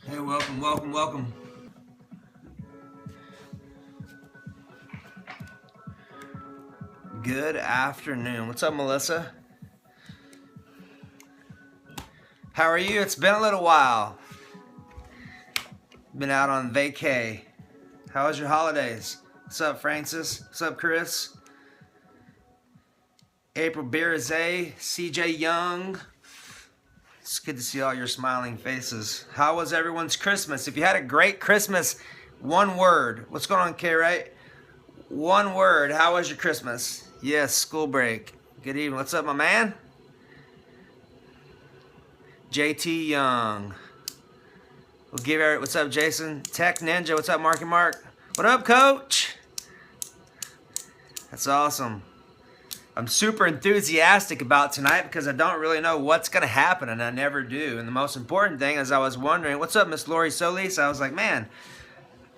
Hey, welcome, welcome, welcome. Good afternoon. What's up, Melissa? How are you? It's been a little while. Been out on vacay. How was your holidays? What's up, Francis? What's up, Chris? April Beerzay, CJ Young. It's good to see all your smiling faces. How was everyone's Christmas? If you had a great Christmas, one word. What's going on, Kay, right? One word. How was your Christmas? Yes, school break. Good evening. What's up, my man? JT Young. We'll give it. What's up, Jason? Tech Ninja. What's up, Marky Mark? What up, Coach? That's awesome. I'm super enthusiastic about tonight because I don't really know what's going to happen, and I never do. And the most important thing is I was wondering, what's up, Miss Lori Solis? I was like, man,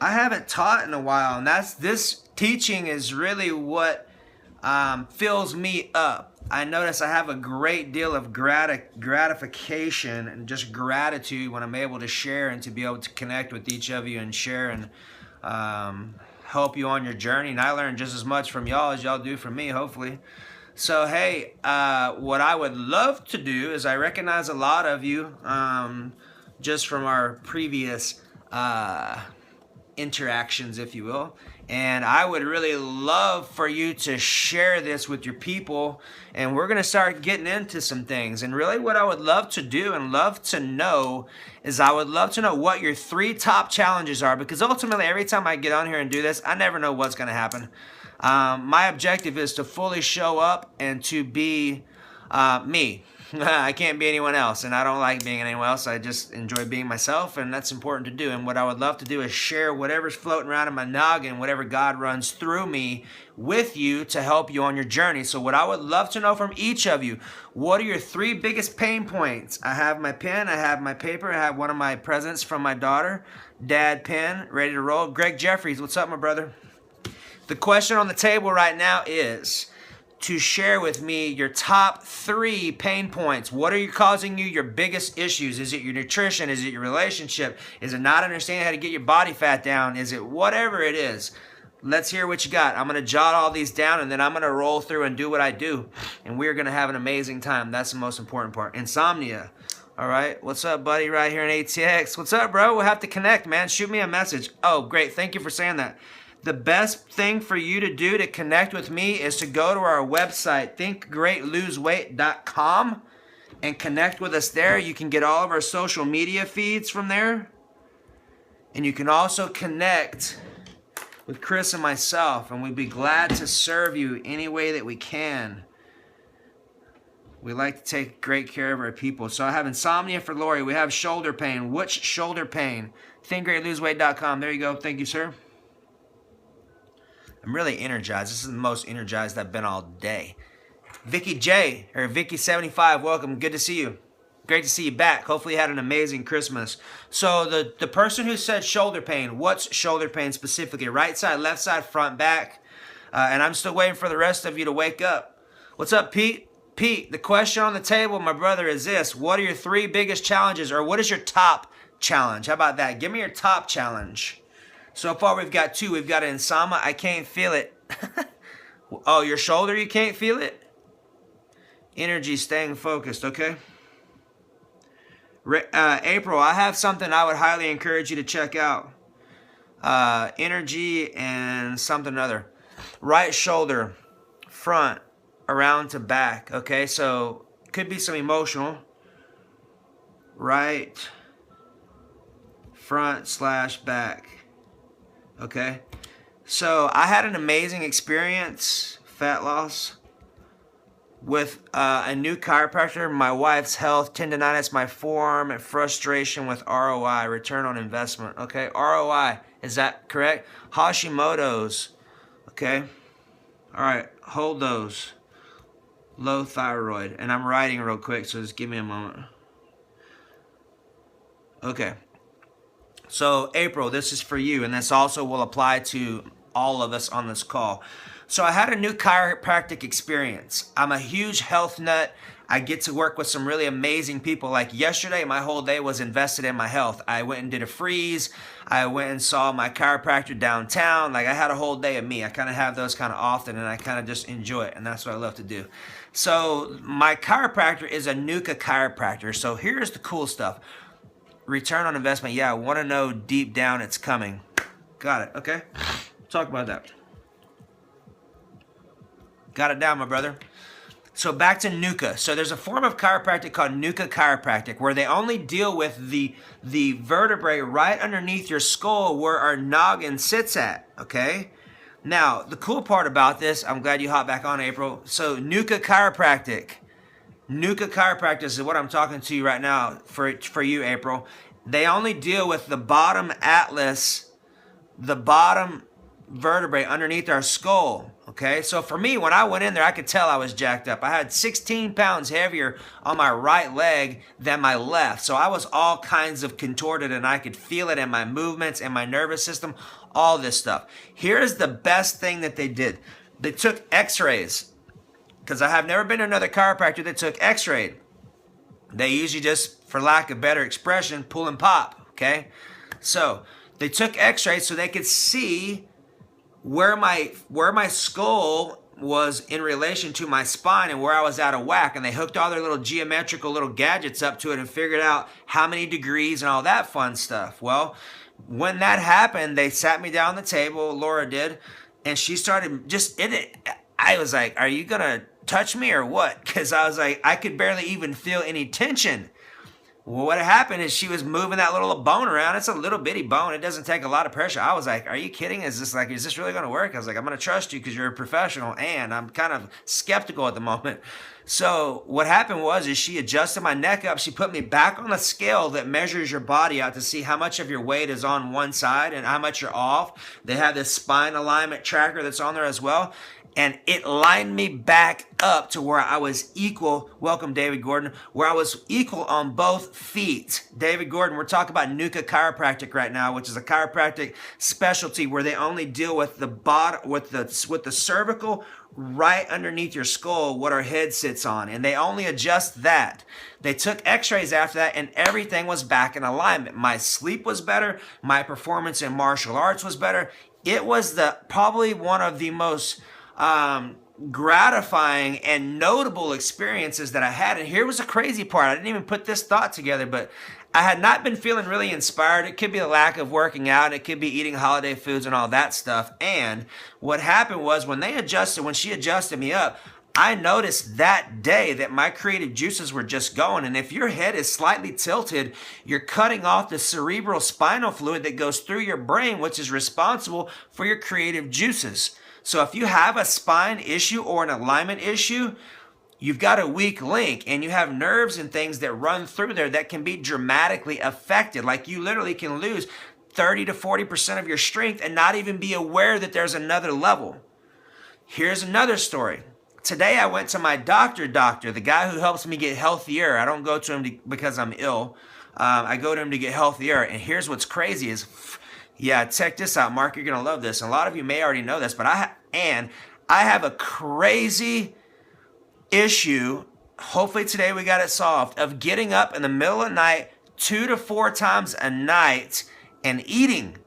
I haven't taught in a while, and this teaching is really what fills me up. I notice I have a great deal of gratification and just gratitude when I'm able to share and to be able to connect with each of you and share and help you on your journey. And I learn just as much from y'all as y'all do from me, hopefully. So, hey, what I would love to do is I recognize a lot of you just from our previous interactions, if you will. And I would really love for you to share this with your people. And we're going to start getting into some things. And really what I would love to do and love to know is I would love to know what your 3 top challenges are. Because ultimately, every time I get on here and do this, I never know what's going to happen. My objective is to fully show up and to be me. I can't be anyone else, and I don't like being anyone else. I just enjoy being myself, and that's important to do. And what I would love to do is share whatever's floating around in my noggin, whatever God runs through me with you to help you on your journey. So what I would love to know from each of you, what are your 3 biggest pain points? I have my pen, I have my paper, I have one of my presents from my daughter, Dad pen, ready to roll. Greg Jeffries, what's up, my brother? The question on the table right now is to share with me your top 3 pain points. What are causing you your biggest issues? Is it your nutrition? Is it your relationship? Is it not understanding how to get your body fat down? Is it whatever it is? Let's hear what you got. I'm going to jot all these down, and then I'm going to roll through and do what I do. And we're going to have an amazing time. That's the most important part. Insomnia. All right. What's up, buddy, right here in ATX? What's up, bro? We'll have to connect, man. Shoot me a message. Oh, great. Thank you for saying that. The best thing for you to do to connect with me is to go to our website, thinkgreatloseweight.com, and connect with us there. You can get all of our social media feeds from there. And you can also connect with Chris and myself, and we'd be glad to serve you any way that we can. We like to take great care of our people. So I have insomnia for Lori. We have shoulder pain. Which shoulder pain? thinkgreatloseweight.com. There you go. Thank you, sir. I'm really energized. This is the most energized I've been all day. Vicky J, or Vicky75, welcome. Good to see you. Great to see you back. Hopefully you had an amazing Christmas. So the person who said shoulder pain, what's shoulder pain specifically? Right side, left side, front, back? And I'm still waiting for the rest of you to wake up. What's up, Pete? Pete, the question on the table, my brother, is this. What are your 3 biggest challenges, or what is your top challenge? How about that? Give me your top challenge. So far, we've got 2. We've got insomnia. I can't feel it. Oh, your shoulder, you can't feel it? Energy, staying focused, okay? April, I have something I would highly encourage you to check out. Energy and something other. Right shoulder, front, around to back, okay? So, could be some emotional. Right, front / back. Okay, so I had an amazing experience, fat loss, with a new chiropractor. My wife's health, tendonitis, my forearm, and frustration with ROI, return on investment. Okay, ROI, is that correct? Hashimoto's. Okay, all right, hold those. Low thyroid, and I'm writing real quick, so just give me a moment. Okay. So, April, this is for you, and this also will apply to all of us on this call. So I had a new chiropractic experience. I'm a huge health nut. I get to work with some really amazing people. Like yesterday, my whole day was invested in my health. I went and did a freeze. I went and saw my chiropractor downtown. Like I had a whole day of me. I kind of have those kind of often, and I kind of just enjoy it, and that's what I love to do. So my chiropractor is a Nucca Chiropractor. So here's the cool stuff. Return on investment. Yeah, I want to know deep down it's coming. Got it. Okay. Talk about that. Got it down, my brother. So back to Nucca. So there's a form of chiropractic called Nucca Chiropractic where they only deal with the vertebrae right underneath your skull where our noggin sits at, okay? Now, the cool part about this, I'm glad you hopped back on, April. So Nucca Chiropractic. Nucca Chiropractic is what I'm talking to you right now for you, April. They only deal with the bottom atlas, the bottom vertebrae underneath our skull. Okay, so for me, when I went in there, I could tell I was jacked up. I had 16 pounds heavier on my right leg than my left. So I was all kinds of contorted, and I could feel it in my movements and my nervous system, all this stuff. Here's the best thing that they did. They took x-rays, because I have never been to another chiropractor that took x-ray. They usually just, for lack of better expression, pull and pop, okay? So they took x-rays so they could see where my skull was in relation to my spine and where I was out of whack, and they hooked all their little geometrical little gadgets up to it and figured out how many degrees and all that fun stuff. Well, when that happened, they sat me down on the table, Laura did, and she started just in it. I was like, are you gonna touch me or what? Because I was like, I could barely even feel any tension. Well, what happened is she was moving that little bone around. It's a little bitty bone. It doesn't take a lot of pressure. I was like, are you kidding? Is this really going to work? I was like, I'm going to trust you because you're a professional, and I'm kind of skeptical at the moment. So what happened is she adjusted my neck up. She put me back on the scale that measures your body out to see how much of your weight is on one side and how much you're off. They have this spine alignment tracker that's on there as well. And it lined me back up to where I was equal. Welcome, David Gordon. Where I was equal on both feet. David Gordon, we're talking about Nucca Chiropractic right now, which is a chiropractic specialty where they only deal with the bottom, with the cervical right underneath your skull, what our head sits on, and they only adjust that. They took x-rays after that, and everything was back in alignment. My sleep was better. My performance in martial arts was better. It was probably one of the most gratifying and notable experiences that I had. And here was the crazy part. I didn't even put this thought together, but I had not been feeling really inspired. It could be a lack of working out. It could be eating holiday foods and all that stuff. And what happened was when she adjusted me up, I noticed that day that my creative juices were just going. And if your head is slightly tilted, you're cutting off the cerebral spinal fluid that goes through your brain, which is responsible for your creative juices. So if you have a spine issue or an alignment issue, you've got a weak link, and you have nerves and things that run through there that can be dramatically affected. Like you literally can lose 30 to 40% of your strength and not even be aware that there's another level. Here's another story. Today I went to my doctor, the guy who helps me get healthier. I don't go to him because I'm ill. I go to him to get healthier. And here's what's crazy is, yeah, check this out, Mark. You're going to love this. A lot of you may already know this, but I have a crazy issue. Hopefully today we got it solved, of getting up in the middle of the night 2 to 4 times a night and eating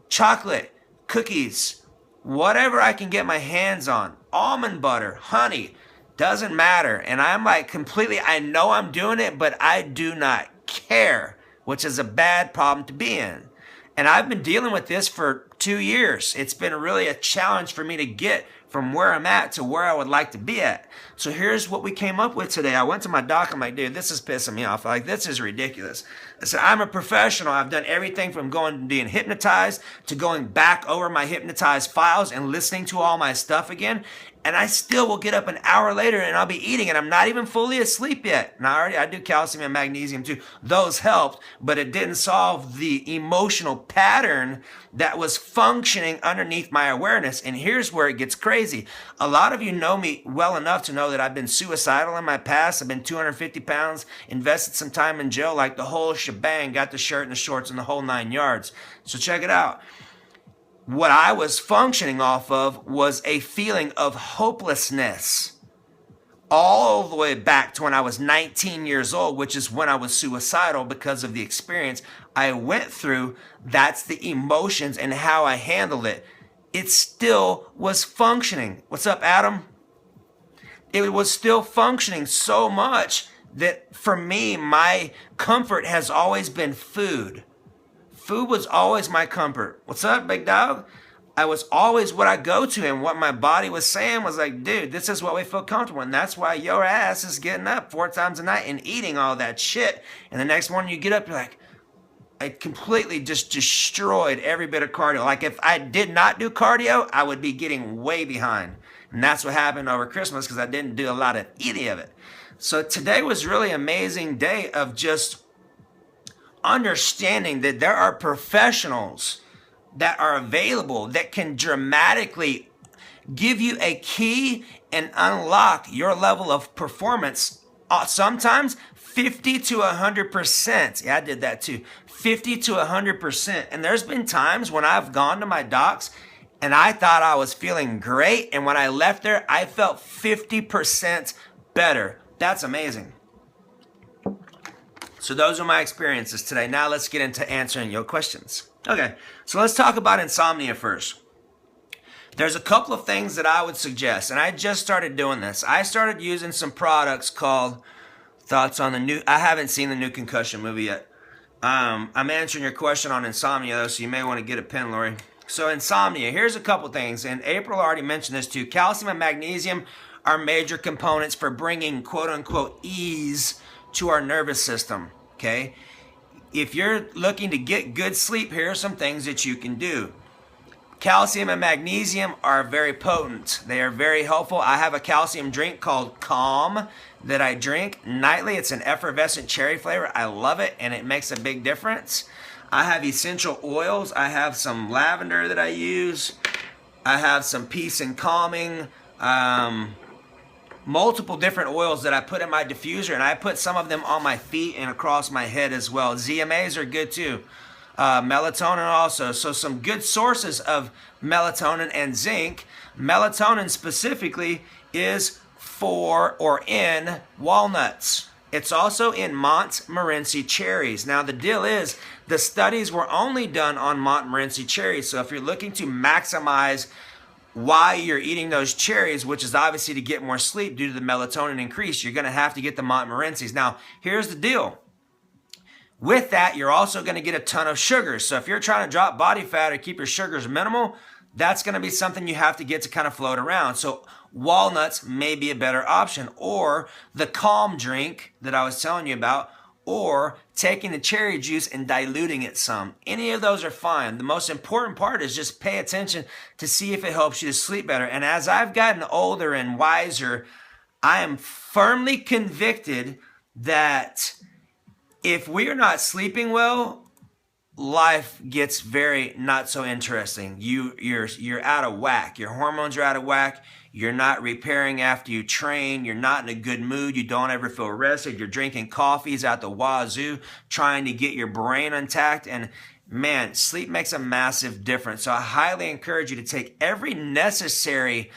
chocolate, cookies, whatever I can get my hands on, almond butter, honey, doesn't matter. And I'm like I know I'm doing it, but I do not care, which is a bad problem to be in. And I've been dealing with this for 2 years. It's been really a challenge for me to get from where I'm at to where I would like to be at. So here's what we came up with today. I went to my doc. I'm like, dude, this is pissing me off. Like, this is ridiculous. I said, I'm a professional. I've done everything from being hypnotized to going back over my hypnotized files and listening to all my stuff again. And I still will get up an hour later and I'll be eating, and I'm not even fully asleep yet. And I do calcium and magnesium too. Those helped, but it didn't solve the emotional pattern that was functioning underneath my awareness. And here's where it gets crazy. A lot of you know me well enough to know that I've been suicidal in my past. I've been 250 pounds, invested some time in jail, like the whole shebang, got the shirt and the shorts and the whole 9 yards. So check it out. what I was functioning off of was a feeling of hopelessness all the way back to when I was 19 years old, which is when I was suicidal because of the experience I went through. That's the emotions and how I handled it. It still was functioning. What's up, Adam? It was still functioning so much that for me, my comfort has always been food. Food was always my comfort. What's up, big dog? I was always what I go to, and what my body was saying was like, dude, this is what we feel comfortable. And that's why your ass is getting up 4 times a night and eating all that shit. And the next morning you get up, you're like, I completely just destroyed every bit of cardio. Like if I did not do cardio, I would be getting way behind. And that's what happened over Christmas because I didn't do a lot of any of it. So today was really an amazing day of just understanding that there are professionals that are available that can dramatically give you a key and unlock your level of performance. Sometimes 50 to 100%. Yeah, I did that too. 50 to 100%. And there's been times when I've gone to my docs and I thought I was feeling great. And when I left there, I felt 50% better. That's amazing. So those are my experiences today. Now let's get into answering your questions. Okay, so let's talk about insomnia first. There's a couple of things that I would suggest, and I just started doing this. I started using some products called Thoughts on the New. I haven't seen the new Concussion movie yet. I'm answering your question on insomnia, though, so you may want to get a pen, Lori. So insomnia, here's a couple things, and April already mentioned this too. Calcium and magnesium are major components for bringing quote-unquote ease to our nervous system, okay? If you're looking to get good sleep, here are some things that you can do. Calcium and magnesium are very potent. They are very helpful. I have a calcium drink called Calm that I drink nightly. It's an effervescent cherry flavor. I love it, and it makes a big difference. I have essential oils. I have some lavender that I use. I have some peace and calming. Multiple different oils that I put in my diffuser, and I put some of them on my feet and across my head as well. ZMAs are good too. Melatonin also. So some good sources of melatonin and zinc. Melatonin specifically is for or in walnuts. It's also in Montmorency cherries. Now the deal is the studies were only done on Montmorency cherries. So if you're looking to maximize why you're eating those cherries, which is obviously to get more sleep due to the melatonin increase, you're going to have to get the Montmorencies. Now, here's the deal. With that, you're also going to get a ton of sugars. So if you're trying to drop body fat or keep your sugars minimal, that's going to be something you have to get to kind of float around. So walnuts may be a better option, or the Calm drink that I was telling you about, or taking the cherry juice and diluting it some. Any of those are fine. The most important part is just pay attention to see if it helps you to sleep better. And as I've gotten older and wiser, I am firmly convicted that if we are not sleeping well, life gets very not so interesting. You're out of whack. Your hormones are out of whack. You're not repairing after you train. You're not in a good mood. You don't ever feel rested. You're drinking coffees out the wazoo, trying to get your brain intact. And man, sleep makes a massive difference. So I highly encourage you to take every necessary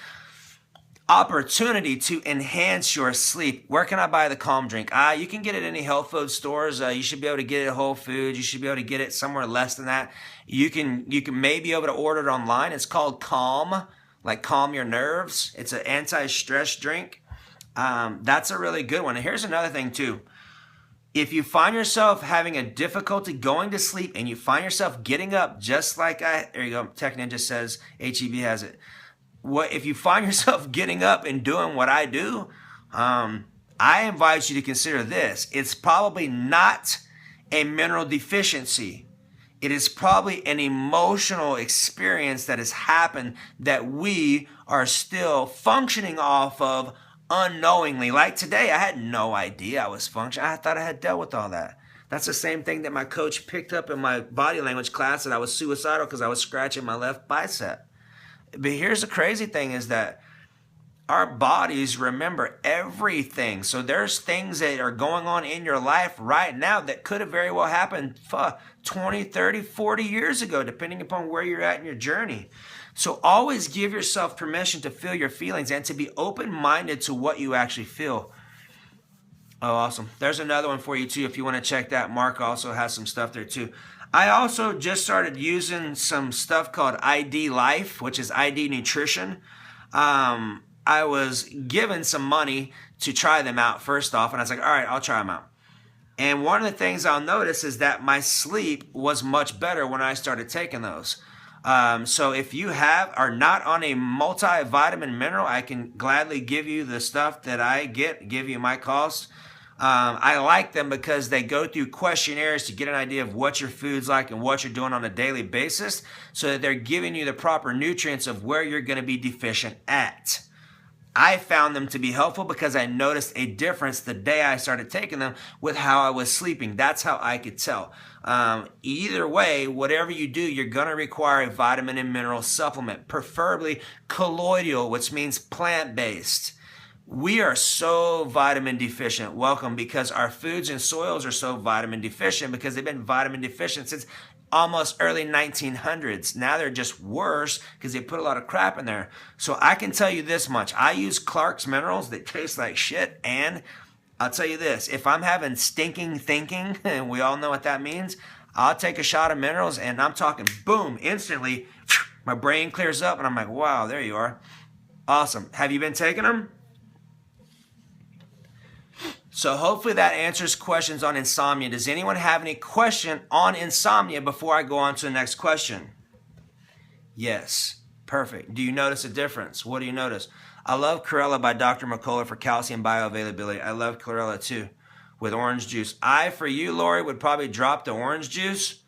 opportunity to enhance your sleep. Where can I buy the Calm drink? You can get it at any health food stores. You should be able to get it at Whole Foods. You should be able to get it somewhere less than that. You can maybe be able to order it online. It's called Calm, like calm your nerves. It's an anti-stress drink. That's a really good one. And here's another thing too. If you find yourself having a difficulty going to sleep and you find yourself getting up just like there you go, Tech Ninja says HEB has it. If you find yourself getting up and doing what I do, I invite you to consider this. It's probably not a mineral deficiency. It is probably an emotional experience that has happened that we are still functioning off of unknowingly. Like today, I had no idea I was functioning. I thought I had dealt with all that. That's the same thing that my coach picked up in my body language class, that I was suicidal because I was scratching my left bicep. But here's the crazy thing is that our bodies remember everything. So there's things that are going on in your life right now that could have very well happened 20, 30, 40 years ago, depending upon where you're at in your journey. So always give yourself permission to feel your feelings and to be open-minded to what you actually feel. Oh, awesome. There's another one for you too if you want to check that. Mark also has some stuff there too. I also just started using some stuff called ID Life, which is ID Nutrition. I was given some money to try them out first off, and I was like, all right, I'll try them out. And one of the things I'll notice is that my sleep was much better when I started taking those. So if you are not on a multivitamin mineral, I can gladly give you the stuff that I give you my cost. I like them because they go through questionnaires to get an idea of what your food's like and what you're doing on a daily basis, so that they're giving you the proper nutrients of where you're going to be deficient at. I found them to be helpful because I noticed a difference the day I started taking them with how I was sleeping. That's how I could tell. Either way, whatever you do, you're going to require a vitamin and mineral supplement, preferably colloidal, which means plant-based. We are so vitamin deficient. Welcome, because our foods and soils are so vitamin deficient because they've been vitamin deficient since almost early 1900s. Now they're just worse because they put a lot of crap in there. So I can tell you this much. I use Clark's minerals that taste like shit. And I'll tell you this, if I'm having stinking thinking, and we all know what that means, I'll take a shot of minerals and I'm talking boom, instantly, my brain clears up and I'm like, wow, there you are. Awesome. Have you been taking them? So hopefully that answers questions on insomnia. Does anyone have any question on insomnia before I go on to the next question? Yes. Perfect. Do you notice a difference? What do you notice? I love chlorella by Dr. McCullough for calcium bioavailability. I love chlorella too with orange juice. For you, Lori, would probably drop the orange juice.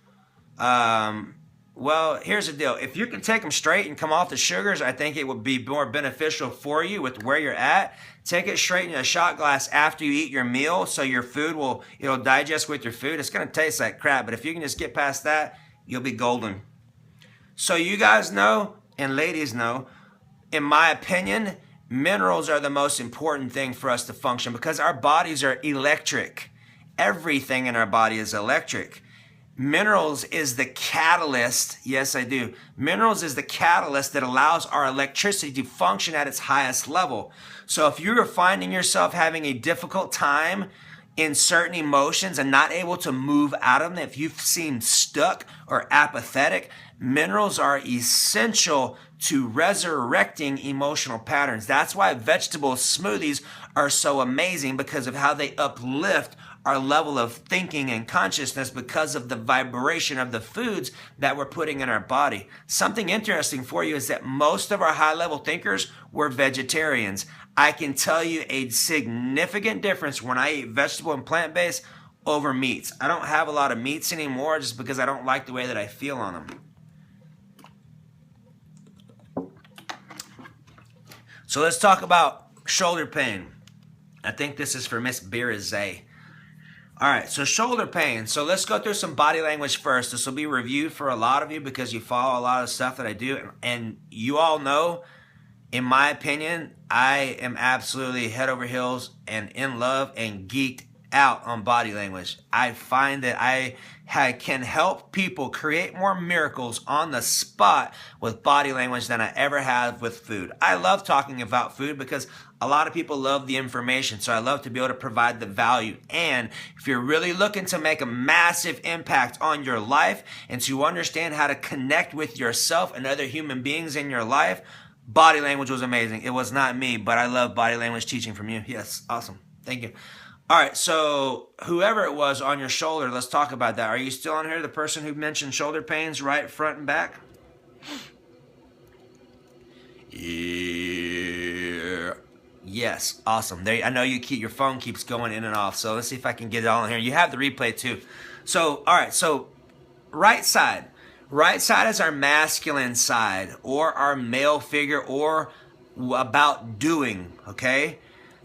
Well, here's the deal. If you can take them straight and come off the sugars, I think it would be more beneficial for you with where you're at. Take it straight in a shot glass after you eat your meal, so your food it'll digest with your food. It's going to taste like crap, but if you can just get past that, you'll be golden. So you guys know, and ladies know, in my opinion, minerals are the most important thing for us to function because our bodies are electric. Everything in our body is electric. Minerals is the catalyst. Yes, I do. Minerals is the catalyst that allows our electricity to function at its highest level. So if you're finding yourself having a difficult time in certain emotions and not able to move out of them, if you seem stuck or apathetic, minerals are essential to resurrecting emotional patterns. That's why vegetable smoothies are so amazing, because of how they uplift our level of thinking and consciousness because of the vibration of the foods that we're putting in our body. Something interesting for you is that most of our high-level thinkers were vegetarians. I can tell you a significant difference when I eat vegetable and plant-based over meats. I don't have a lot of meats anymore just because I don't like the way that I feel on them. So let's talk about shoulder pain. I think this is for Miss Birazay. All right, so shoulder pain. So let's go through some body language first. This will be reviewed for a lot of you because you follow a lot of stuff that I do. And you all know, in my opinion, I am absolutely head over heels and in love and geeked out on body language. I find that I can help people create more miracles on the spot with body language than I ever have with food. I love talking about food because a lot of people love the information, so I love to be able to provide the value. And if you're really looking to make a massive impact on your life and to understand how to connect with yourself and other human beings in your life, body language was amazing. It was not me, but I love body language teaching from you. Yes, awesome. Thank you. All right, so whoever it was on your shoulder, let's talk about that. Are you still on here, the person who mentioned shoulder pains, right, front and back? Yeah. Yes, awesome. There, I know your phone keeps going in and off, so let's see if I can get it all in here. You have the replay too. So, all right, so right side. Right side is our masculine side, or our male figure, or about doing, okay?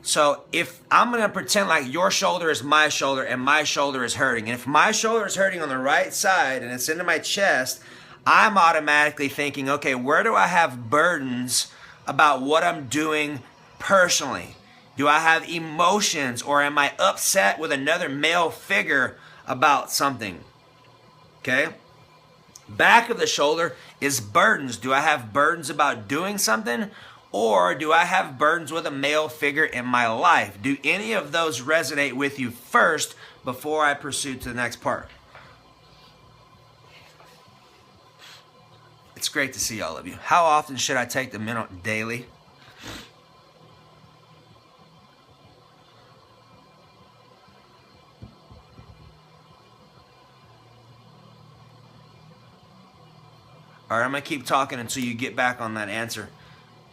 So if I'm going to pretend like your shoulder is my shoulder and my shoulder is hurting, and if my shoulder is hurting on the right side and it's into my chest, I'm automatically thinking, okay, where do I have burdens about what I'm doing personally? Do I have emotions, or am I upset with another male figure about something? Okay. Back of the shoulder is burdens. Do I have burdens about doing something, or do I have burdens with a male figure in my life? Do any of those resonate with you first before I pursue to the next part? It's great to see all of you. How often should I take the minute daily? All right, I'm going to keep talking until you get back on that answer.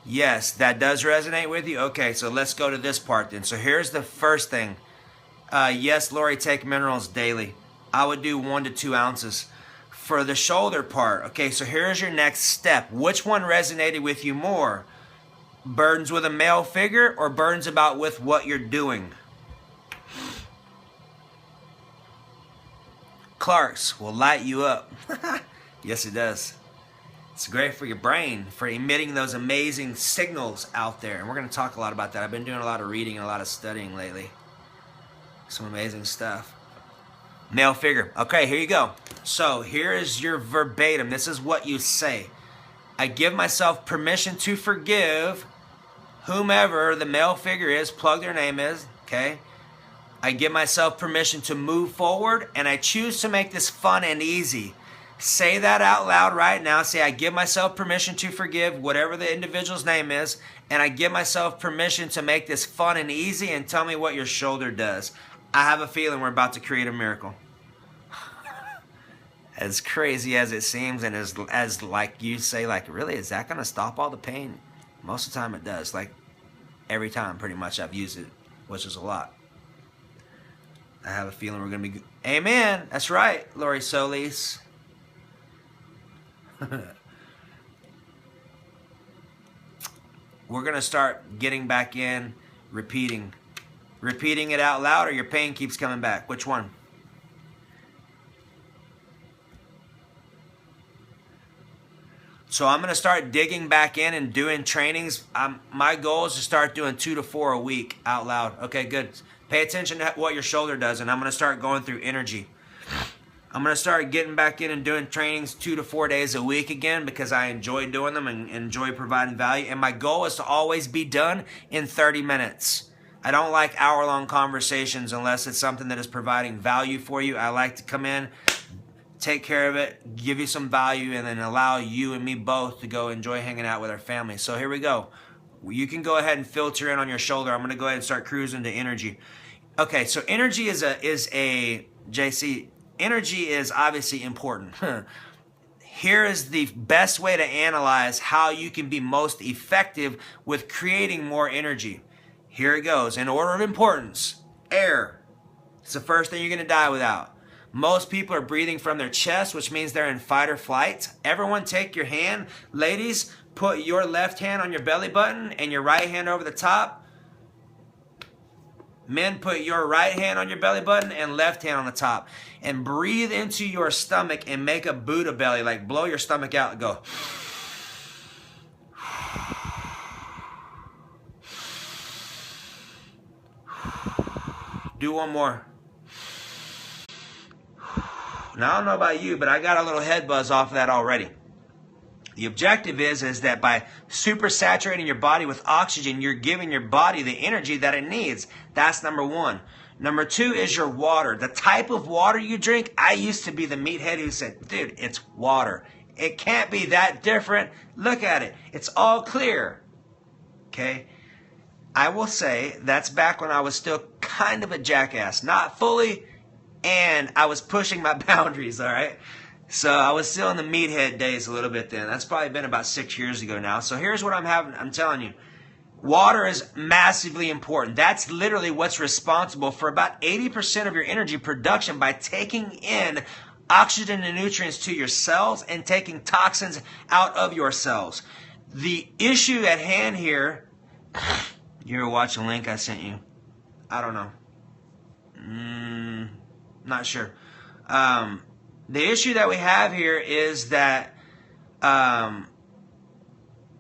Yes, that does resonate with you? Okay, so let's go to this part then. So here's the first thing. Yes, Lori, take minerals daily. I would do 1 to 2 ounces. For the shoulder part, okay, so here's your next step. Which one resonated with you more? Burdens with a male figure, or burdens about with what you're doing? Clark's will light you up. Yes, it does. It's great for your brain, for emitting those amazing signals out there. And we're going to talk a lot about that. I've been doing a lot of reading and a lot of studying lately. Some amazing stuff. Male figure. Okay, here you go. So here is your verbatim. This is what you say. I give myself permission to forgive whomever the male figure is, plug their name is, okay? I give myself permission to move forward, and I choose to make this fun and easy. Say that out loud right now. Say, I give myself permission to forgive whatever the individual's name is, and I give myself permission to make this fun and easy, and tell me what your shoulder does. I have a feeling we're about to create a miracle. As crazy as it seems, and as like you say, like, really, is that going to stop all the pain? Most of the time it does. Like, every time pretty much I've used it, which is a lot. I have a feeling we're going to be good. Amen. That's right, Lori Solis. We're going to start getting back in, repeating it out loud, or your pain keeps coming back. Which one? So I'm going to start digging back in and doing trainings. My goal is to start doing 2 to 4 a week out loud. Okay, good. Pay attention to what your shoulder does, and I'm going to start going through energy. I'm going to start getting back in and doing trainings 2 to 4 days a week again, because I enjoy doing them and enjoy providing value. And my goal is to always be done in 30 minutes. I don't like hour-long conversations unless it's something that is providing value for you. I like to come in, take care of it, give you some value, and then allow you and me both to go enjoy hanging out with our family. So here we go. You can go ahead and filter in on your shoulder. I'm going to go ahead and start cruising to energy. Okay, so energy is a JC. Energy is obviously important. Here is the best way to analyze how you can be most effective with creating more energy. Here it goes. In order of importance, air. It's the first thing you're going to die without. Most people are breathing from their chest, which means they're in fight or flight. Everyone take your hand. Ladies, put your left hand on your belly button and your right hand over the top. Men, put your right hand on your belly button and left hand on the top. And breathe into your stomach and make a Buddha belly. Like, blow your stomach out and go. Do one more. Now, I don't know about you, but I got a little head buzz off of that already. The objective is that by super saturating your body with oxygen, you're giving your body the energy that it needs. That's number one. Number two is your water. The type of water you drink. I used to be the meathead who said, dude, it's water. It can't be that different. Look at it. It's all clear. Okay? I will say that's back when I was still kind of a jackass. Not fully, and I was pushing my boundaries, all right? So I was still in the meathead days a little bit then. That's probably been about 6 years ago now. So here's what I'm telling you. Water is massively important. That's literally what's responsible for about 80% of your energy production by taking in oxygen and nutrients to your cells and taking toxins out of your cells. The issue at hand here, you ever watch a link I sent you? I don't know. Not sure. The issue that we have here is that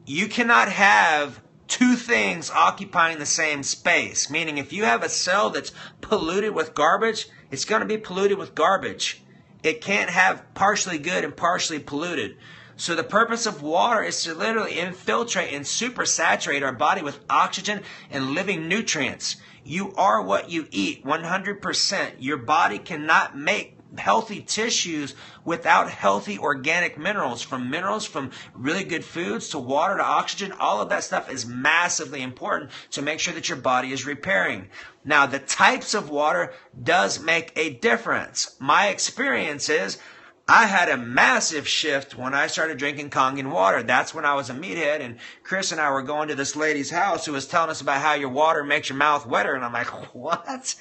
you cannot have two things occupying the same space. Meaning if you have a cell that's polluted with garbage, it's going to be polluted with garbage. It can't have partially good and partially polluted. So the purpose of water is to literally infiltrate and supersaturate our body with oxygen and living nutrients. You are what you eat, 100%. Your body cannot make healthy tissues without healthy organic minerals from really good foods to water to oxygen. All of that stuff is massively important to make sure that your body is repairing. Now, the types of water does make a difference. My experience is I had a massive shift when I started drinking Kangen water. That's when I was a meathead, and Chris and I were going to this lady's house who was telling us about how your water makes your mouth wetter. And I'm like, what?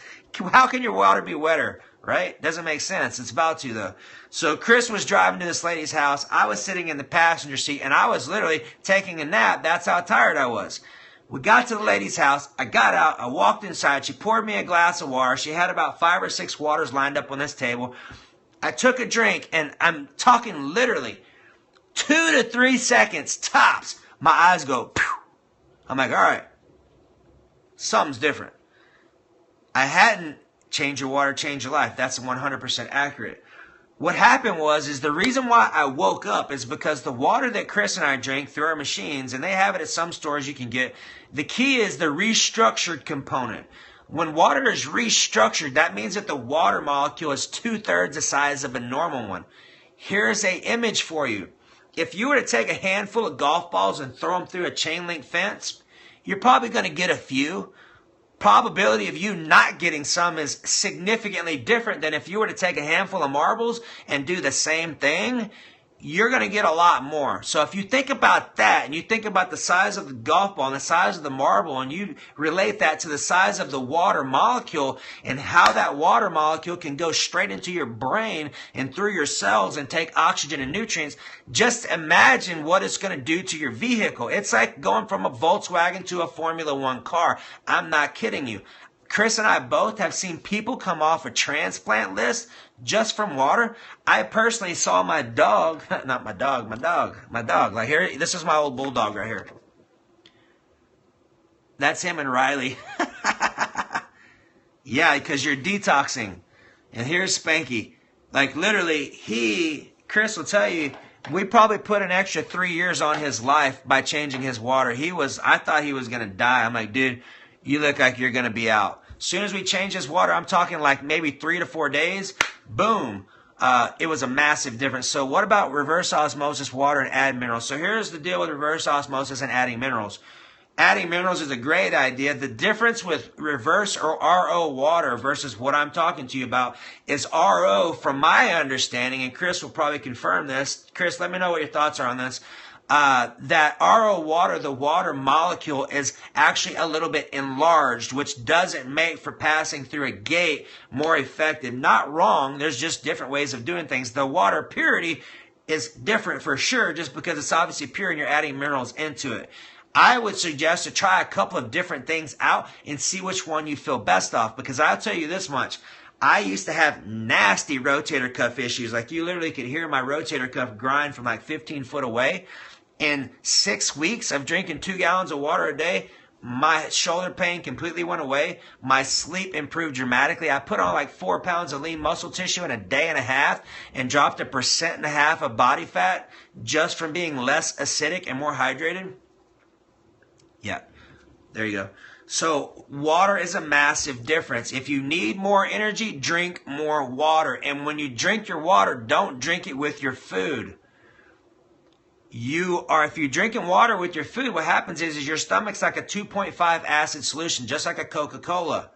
How can your water be wetter? Right? Doesn't make sense. It's about to, though. So Chris was driving to this lady's house. I was sitting in the passenger seat, and I was literally taking a nap. That's how tired I was. We got to the lady's house. I got out. I walked inside. She poured me a glass of water. She had about 5 or 6 waters lined up on this table. I took a drink, and I'm talking literally 2 to 3 seconds tops. My eyes go, pew. I'm like, all right, something's different. I hadn't changed your water, change your life. That's 100% accurate. What happened is the reason why I woke up is because the water that Chris and I drank through our machines, and they have it at some stores you can get, the key is the restructured component. When water is restructured, that means that the water molecule is 2/3 the size of a normal one. Here's an image for you. If you were to take a handful of golf balls and throw them through a chain link fence, you're probably going to get a few. Probability of you not getting some is significantly different than if you were to take a handful of marbles and do the same thing. You're going to get a lot more. So if you think about that and you think about the size of the golf ball and the size of the marble and you relate that to the size of the water molecule and how that water molecule can go straight into your brain and through your cells and take oxygen and nutrients, just imagine what it's going to do to your vehicle. It's like going from a Volkswagen to a Formula One car. I'm not kidding you. Chris and I both have seen people come off a transplant list just from water. I personally saw my dog, not my dog, my dog. Like here, this is my old bulldog right here. That's him and Riley. Yeah, because you're detoxing. And here's Spanky. Like literally, Chris will tell you, we probably put an extra 3 years on his life by changing his water. I thought he was going to die. I'm like, dude, you look like you're going to be out. As soon as we changed his water, I'm talking like maybe 3 to 4 days, boom, it was a massive difference. So what about reverse osmosis water and add minerals? So here's the deal with reverse osmosis and adding minerals. Adding minerals is a great idea. The difference with reverse or RO water versus what I'm talking to you about is RO, from my understanding, and Chris will probably confirm this. Chris, let me know what your thoughts are on this. That RO water, the water molecule, is actually a little bit enlarged, which doesn't make for passing through a gate more effective. Not wrong. There's just different ways of doing things. The water purity is different for sure, just because it's obviously pure and you're adding minerals into it. I would suggest to try a couple of different things out and see which one you feel best off, because I'll tell you this much. I used to have nasty rotator cuff issues. Like you literally could hear my rotator cuff grind from like 15 foot away. In 6 weeks of drinking 2 gallons of water a day, my shoulder pain completely went away. My sleep improved dramatically. I put on like 4 pounds of lean muscle tissue in a day and a half and dropped 1.5% of body fat just from being less acidic and more hydrated. Yeah, there you go. So water is a massive difference. If you need more energy, drink more water. And when you drink your water, don't drink it with your food. If you're drinking water with your food, what happens is your stomach's like a 2.5 acid solution, just like a Coca-Cola.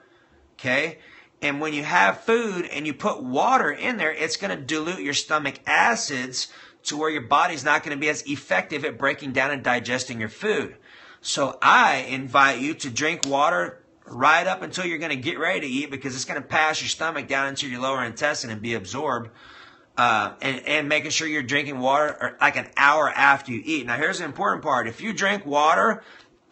Okay? And when you have food and you put water in there, it's going to dilute your stomach acids to where your body's not going to be as effective at breaking down and digesting your food. So I invite you to drink water right up until you're going to get ready to eat, because it's going to pass your stomach down into your lower intestine and be absorbed. And making sure you're drinking water like an hour after you eat. Now, here's the important part. If you drink water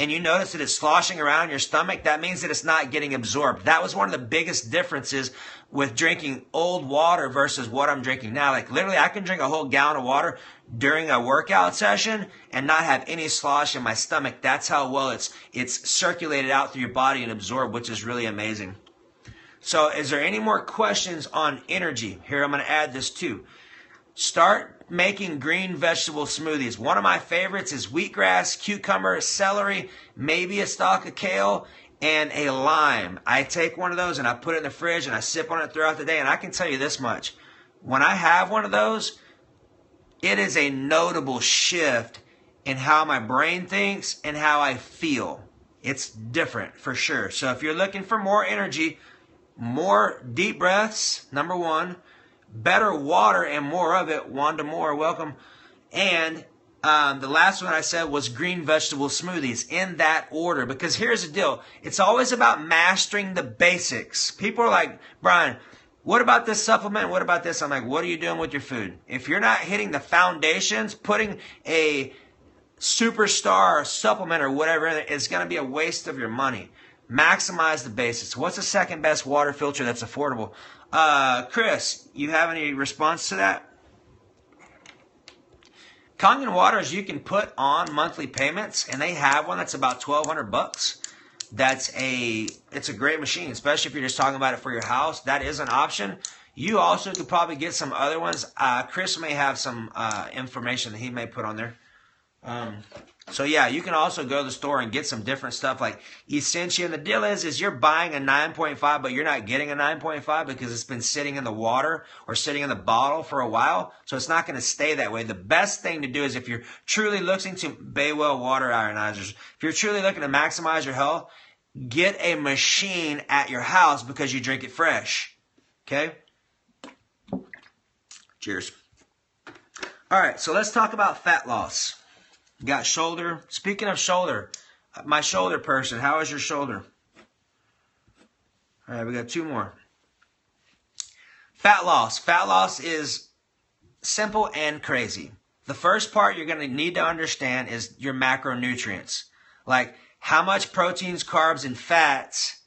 and you notice that it's sloshing around your stomach, that means that it's not getting absorbed. That was one of the biggest differences with drinking old water versus what I'm drinking now. Like literally, I can drink a whole gallon of water during a workout session and not have any slosh in my stomach. That's how well it's circulated out through your body and absorbed, which is really amazing. So is there any more questions on energy? Here, I'm going to add this too. Start making green vegetable smoothies. One of my favorites is wheatgrass, cucumber, celery, maybe a stalk of kale, and a lime. I take one of those and I put it in the fridge and I sip on it throughout the day. And I can tell you this much. When I have one of those, it is a notable shift in how my brain thinks and how I feel. It's different for sure. So if you're looking for more energy, more deep breaths, number one. Better water and more of it. Wanda Moore, welcome. And the last one I said was green vegetable smoothies, in that order. Because here's the deal. It's always about mastering the basics. People are like, Brian, what about this supplement? What about this? I'm like, what are you doing with your food? If you're not hitting the foundations, putting a superstar supplement or whatever in it is going to be a waste of your money. Maximize the basics. What's the second best water filter that's affordable? Chris, you have any response to that? Kangen waters you can put on monthly payments, and they have one that's about $1,200. It's a great machine, especially if you're just talking about it for your house. That is an option. You also could probably get some other ones. Chris may have some information that he may put on there. So yeah, you can also go to the store and get some different stuff like Essentia. And the deal is you're buying a 9.5, but you're not getting a 9.5 because it's been sitting in the water or sitting in the bottle for a while. So it's not going to stay that way. The best thing to do is if you're truly looking to Baywell water ionizers, if you're truly looking to maximize your health, get a machine at your house because you drink it fresh. Okay? Cheers. All right, so let's talk about fat loss. Got shoulder. Speaking of shoulder, my shoulder person, how is your shoulder? All right, we got two more. Fat loss. Fat loss is simple and crazy. The first part you're going to need to understand is your macronutrients. Like how much proteins, carbs, and fats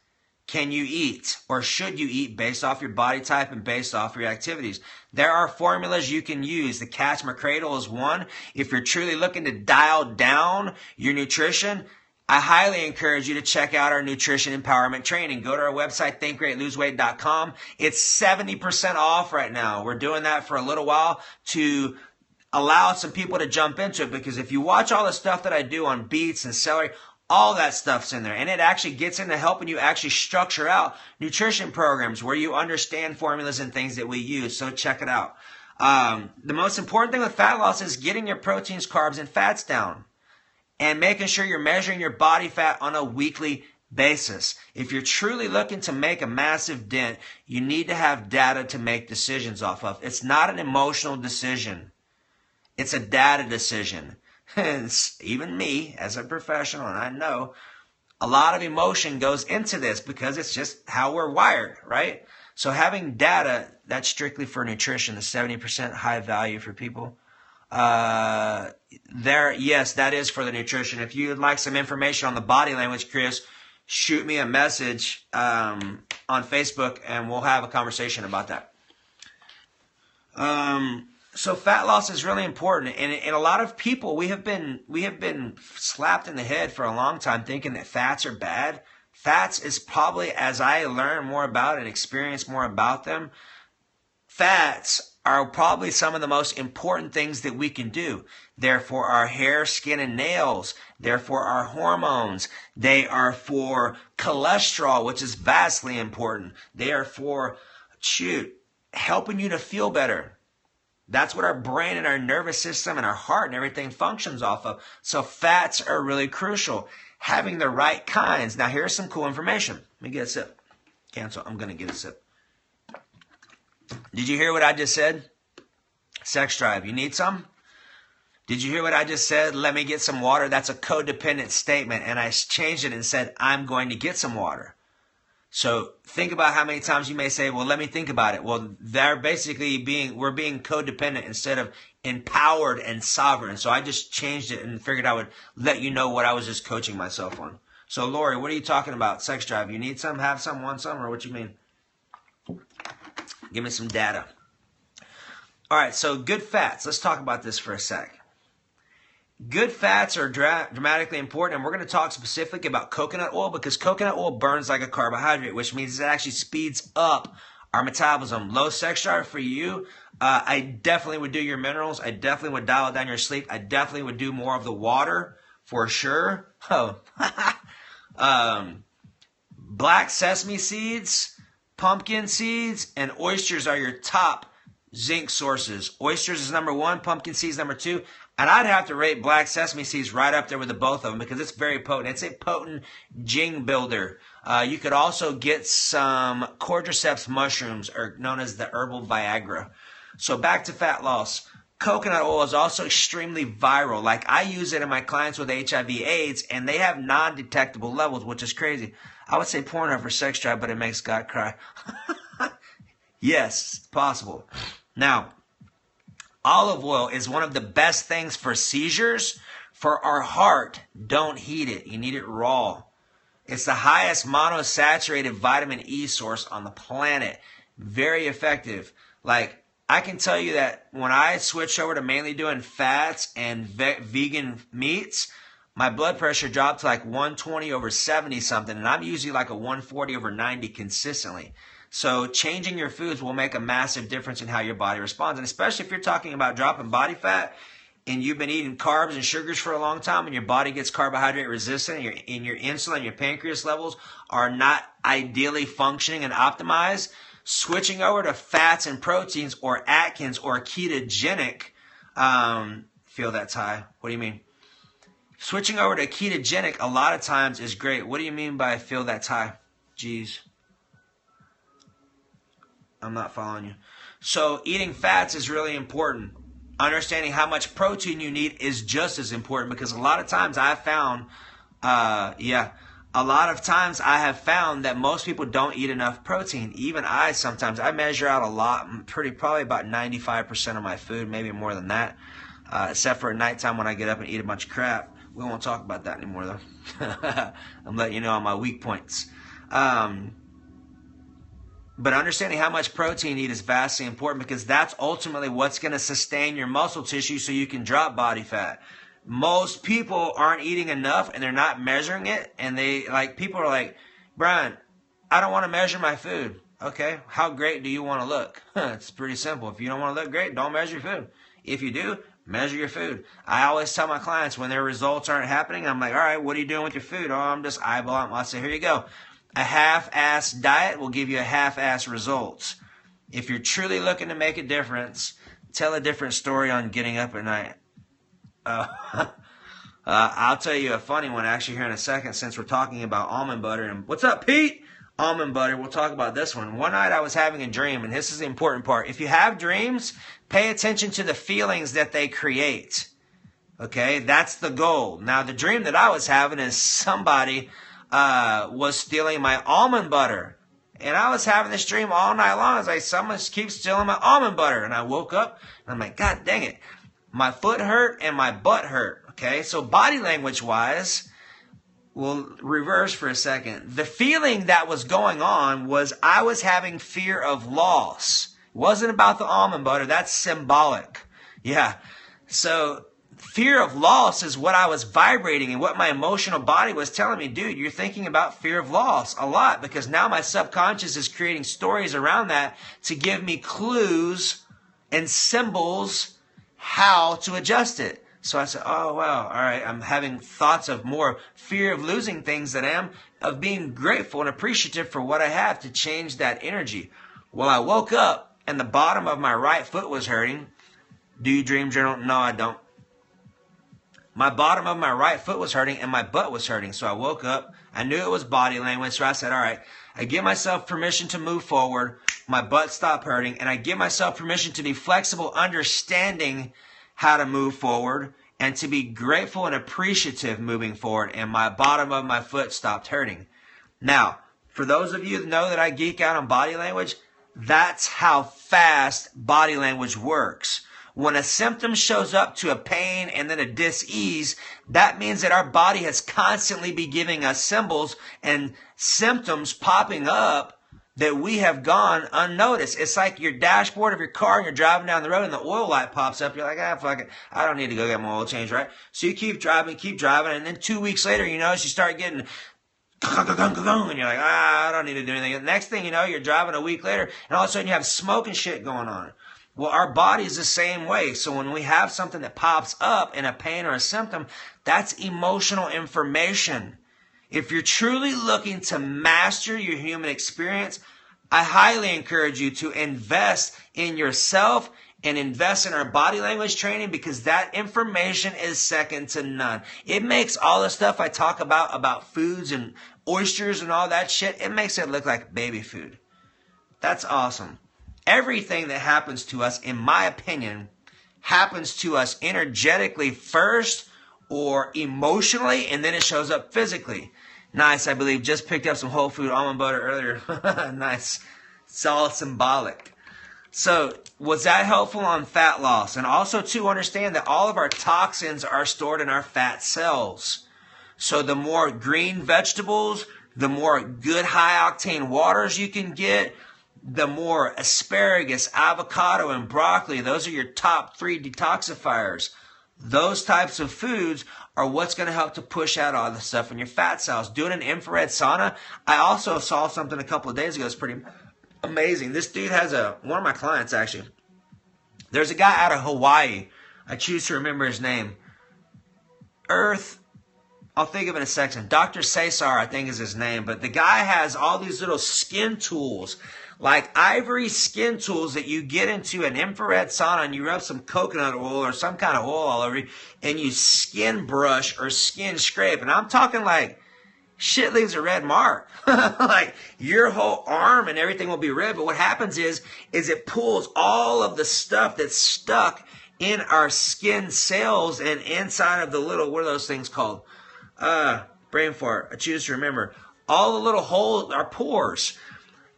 can you eat or should you eat based off your body type and based off your activities. There are formulas you can use. The Catch My Cradle is one. If you're truly looking to dial down your nutrition, I highly encourage you to check out our nutrition empowerment training. Go to our website, thinkgreatloseweight.com. It's 70% off right now. We're doing that for a little while to allow some people to jump into it, because if you watch all the stuff that I do on beets and celery, all that stuff's in there, and it actually gets into helping you actually structure out nutrition programs where you understand formulas and things that we use. So check it out. The most important thing with fat loss is getting your proteins, carbs, and fats down and making sure you're measuring your body fat on a weekly basis. If you're truly looking to make a massive dent, you need to have data to make decisions off of. It's not an emotional decision. It's a data decision. Even me as a professional, and I know a lot of emotion goes into this because it's just how we're wired, right? So having data that's strictly for nutrition, the 70% high value for people. Yes, that is for the nutrition. If you'd like some information on the body language, Chris, shoot me a message on Facebook and we'll have a conversation about that. So fat loss is really important, and a lot of people, we have been slapped in the head for a long time thinking that fats are bad. Fats is probably, as I learn more about and experience more about them, fats are probably some of the most important things that we can do. Therefore, our hair, skin, and nails. Therefore, our hormones. They are for cholesterol, which is vastly important. They are for, helping you to feel better. That's what our brain and our nervous system and our heart and everything functions off of. So fats are really crucial. Having the right kinds. Now here's some cool information. Let me get a sip. Cancel. I'm going to get a sip. Did you hear what I just said? Sex drive. You need some? Did you hear what I just said? Let me get some water. That's a codependent statement. And I changed it and said, I'm going to get some water. So think about how many times you may say, well, let me think about it. Well, we're being codependent instead of empowered and sovereign. So I just changed it and figured I would let you know what I was just coaching myself on. So Lori, what are you talking about? Sex drive. You need some, have some, want some, or what you mean? Give me some data. All right, so good fats. Let's talk about this for a sec. Good fats are dramatically important, and we're going to talk specifically about coconut oil because coconut oil burns like a carbohydrate, which means it actually speeds up our metabolism. Low sex drive for you, I definitely would do your minerals. I definitely would dial down your sleep. I definitely would do more of the water for sure. Oh, black sesame seeds, pumpkin seeds, and oysters are your top zinc sources. Oysters is number 1, pumpkin seeds number 2. And I'd have to rate black sesame seeds right up there with the both of them because it's very potent. It's a potent jing builder. You could also get some cordyceps mushrooms, or known as the herbal Viagra. So back to fat loss. Coconut oil is also extremely viral. Like I use it in my clients with HIV/AIDS, and they have non-detectable levels, which is crazy. I would say Pornhub for sex drive, but it makes God cry. Yes, it's possible. Now, olive oil is one of the best things for seizures. For our heart, don't heat it. You need it raw. It's the highest monosaturated vitamin E source on the planet. Very effective. Like, I can tell you that when I switched over to mainly doing fats and vegan meats, my blood pressure dropped to like 120 over 70 something, and I'm usually like a 140 over 90 consistently. So changing your foods will make a massive difference in how your body responds. And especially if you're talking about dropping body fat and you've been eating carbs and sugars for a long time and your body gets carbohydrate resistant and your insulin, your pancreas levels are not ideally functioning and optimized, switching over to fats and proteins or Atkins or ketogenic, feel that's high. What do you mean? Switching over to ketogenic a lot of times is great. What do you mean by feel that's high? Jeez. I'm not following you. So eating fats is really important. Understanding how much protein you need is just as important because a lot of times I have found, that most people don't eat enough protein. Even sometimes I measure out a lot, probably about 95% of my food, maybe more than that, except for at nighttime when I get up and eat a bunch of crap. We won't talk about that anymore though. I'm letting you know on my weak points. But understanding how much protein you need is vastly important because that's ultimately what's going to sustain your muscle tissue so you can drop body fat. Most people aren't eating enough and they're not measuring it. And people are like, Brian, I don't want to measure my food. Okay, how great do you want to look? It's pretty simple. If you don't want to look great, don't measure your food. If you do, measure your food. I always tell my clients when their results aren't happening, I'm like, all right, what are you doing with your food? Oh, I'm just eyeballing. I say, here you go. A half-ass diet will give you a half-ass results. If you're truly looking to make a difference, tell a different story on getting up at night. I'll tell you a funny one actually here in a second since we're talking about almond butter. And what's up, Pete? Almond butter. We'll talk about this one. One night I was having a dream, and this is the important part. If you have dreams, pay attention to the feelings that they create. Okay? That's the goal. Now, the dream that I was having is somebody was stealing my almond butter. And I was having this dream all night long. I was like, someone keeps stealing my almond butter. And I woke up and I'm like, God dang it. My foot hurt and my butt hurt. Okay, so body language wise, we'll reverse for a second. The feeling that was going on was I was having fear of loss. It wasn't about the almond butter. That's symbolic. Yeah. So fear of loss is what I was vibrating and what my emotional body was telling me, dude, you're thinking about fear of loss a lot because now my subconscious is creating stories around that to give me clues and symbols how to adjust it. So I said, oh, wow, all right, I'm having thoughts of more fear of losing things than I am of being grateful and appreciative for what I have to change that energy. Well, I woke up and the bottom of my right foot was hurting. Do you dream journal? No, I don't. My bottom of my right foot was hurting and my butt was hurting. So I woke up. I knew it was body language. So I said, all right, I give myself permission to move forward. My butt stopped hurting. And I give myself permission to be flexible, understanding how to move forward and to be grateful and appreciative moving forward. And my bottom of my foot stopped hurting. Now, For those of you that know that I geek out on body language, that's how fast body language works. When a symptom shows up to a pain and then a dis-ease, that means that our body has constantly been giving us symbols and symptoms popping up that we have gone unnoticed. It's like your dashboard of your car and you're driving down the road and the oil light pops up. You're like, fuck it. I don't need to go get my oil change, right? So you keep driving. And then 2 weeks later, you notice you start getting and you're like, I don't need to do anything. The next thing you know, you're driving a week later and all of a sudden you have smoke and shit going on. Well, our body is the same way. So when we have something that pops up in a pain or a symptom, that's emotional information. If you're truly looking to master your human experience, I highly encourage you to invest in yourself and invest in our body language training, because that information is second to none. It makes all the stuff I talk about foods and oysters and all that shit, it makes it look like baby food. That's awesome. Everything that happens to us, in my opinion, happens to us energetically first or emotionally, and then it shows up physically. Nice, I believe. Just picked up some whole food almond butter earlier. Nice. It's all symbolic. So, was that helpful on fat loss? And also to understand that all of our toxins are stored in our fat cells. So the more green vegetables, the more good high octane waters you can get, the more asparagus, avocado, and broccoli. Those are your top 3 detoxifiers. Those types of foods are what's going to help to push out all the stuff in your fat cells. Doing an infrared sauna. I also saw something a couple of days ago. It's pretty amazing. This dude has one of my clients actually. There's a guy out of Hawaii. I choose to remember his name. I'll think of it in a second. Dr. Cesar, I think is his name. But the guy has all these little skin tools, like ivory skin tools that you get into an infrared sauna and you rub some coconut oil or some kind of oil all over you and you skin brush or skin scrape. And I'm talking like shit leaves a red mark. Like your whole arm and everything will be red. But what happens is it pulls all of the stuff that's stuck in our skin cells and inside of the little, what are those things called? Brain fart. I choose to remember. All the little holes are pores.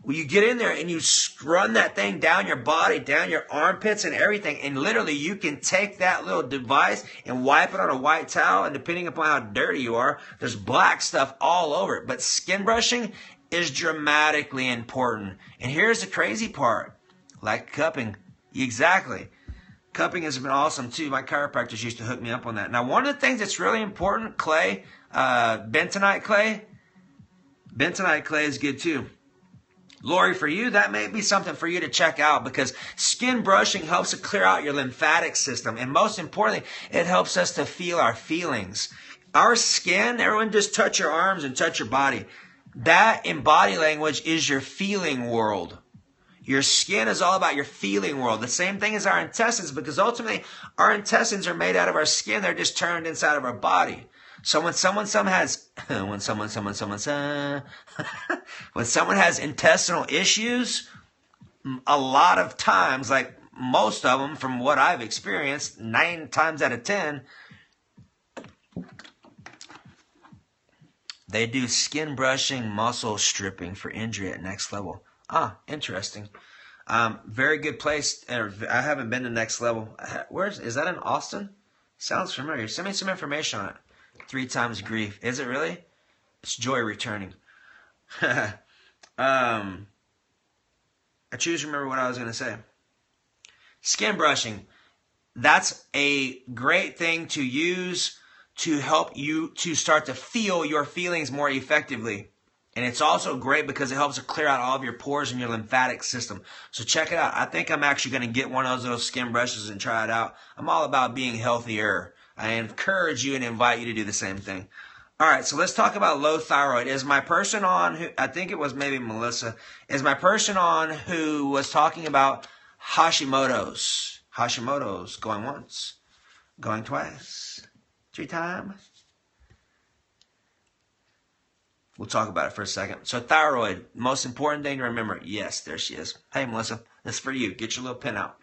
Well, you get in there and you run that thing down your body, down your armpits and everything. And literally you can take that little device and wipe it on a white towel. And depending upon how dirty you are, there's black stuff all over it. But skin brushing is dramatically important. And here's the crazy part. Like cupping. Exactly. Cupping has been awesome too. My chiropractors used to hook me up on that. Now, one of the things that's really important, clay, bentonite clay. Bentonite clay is good too. Lori, for you, that may be something for you to check out, because skin brushing helps to clear out your lymphatic system. And most importantly, it helps us to feel our feelings. Our skin, everyone just touch your arms and touch your body. That in body language is your feeling world. Your skin is all about your feeling world. The same thing as our intestines, because ultimately our intestines are made out of our skin. They're just turned inside of our body. So when someone has intestinal issues, a lot of times, like most of them from what I've experienced, 9 times out of 10, they do skin brushing, muscle stripping for injury at next level. Interesting. Very good place. I haven't been to next level. Is that in Austin? Sounds familiar. Send me some information on it. 3 times grief. Is it really? It's joy returning. I choose to remember what I was going to say. Skin brushing. That's a great thing to use to help you to start to feel your feelings more effectively. And it's also great because it helps to clear out all of your pores in your lymphatic system. So check it out. I think I'm actually going to get one of those little skin brushes and try it out. I'm all about being healthier. I encourage you and invite you to do the same thing. All right, so let's talk about low thyroid. Is my person on who, I think it was maybe Melissa, is my person on who was talking about Hashimoto's. Hashimoto's, going once, going twice, 3 times. We'll talk about it for a second. So thyroid, most important thing to remember. Yes, there she is. Hey, Melissa, this is for you. Get your little pen out.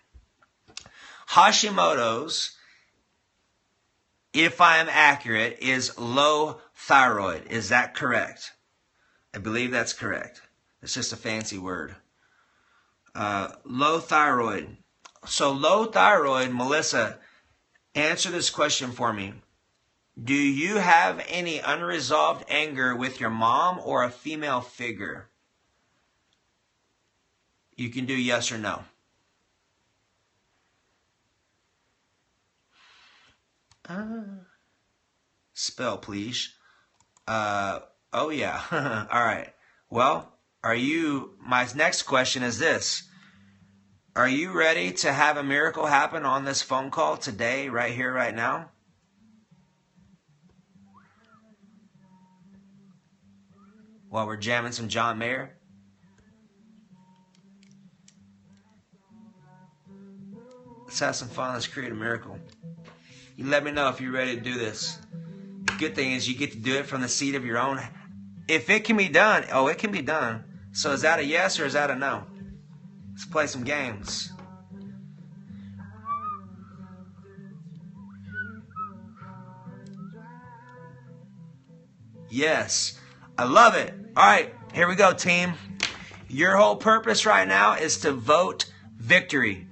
Hashimoto's, if I am accurate, is low thyroid. Is that correct? I believe that's correct. It's just a fancy word. Low thyroid. So low thyroid, Melissa, answer this question for me. Do you have any unresolved anger with your mom or a female figure? You can do yes or no. Spell, please. Oh, yeah. All right. Well, my next question is this. Are you ready to have a miracle happen on this phone call today, right here, right now? While we're jamming some John Mayer? Let's have some fun. Let's create a miracle. You let me know if you're ready to do this. The good thing is you get to do it from the seat of your own. If it can be done, oh, it can be done. So is that a yes or is that a no? Let's play some games. Yes. I love it. All right, here we go, team. Your whole purpose right now is to vote victory.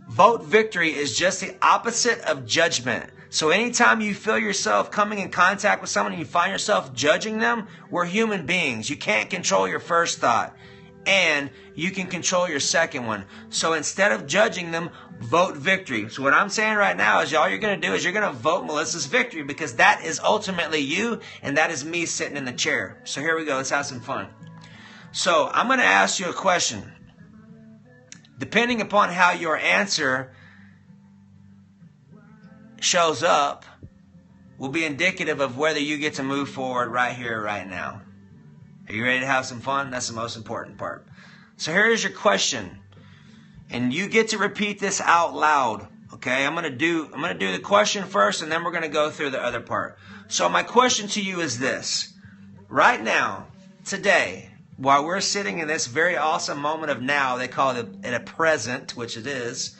Vote victory is just the opposite of judgment. So anytime you feel yourself coming in contact with someone and you find yourself judging them, we're human beings. You can't control your first thought. And you can control your second one. So instead of judging them, vote victory. So what I'm saying right now is all you're going to do is you're going to vote Melissa's victory, because that is ultimately you and that is me sitting in the chair. So here we go. Let's have some fun. So I'm going to ask you a question. Depending upon how your answer shows up will be indicative of whether you get to move forward right here, right now. Are you ready to have some fun? That's the most important part. So here is your question. And you get to repeat this out loud. Okay? I'm going to do the question first, and then we're going to go through the other part. So my question to you is this. Right now, today, while we're sitting in this very awesome moment of now, they call it a present, which it is,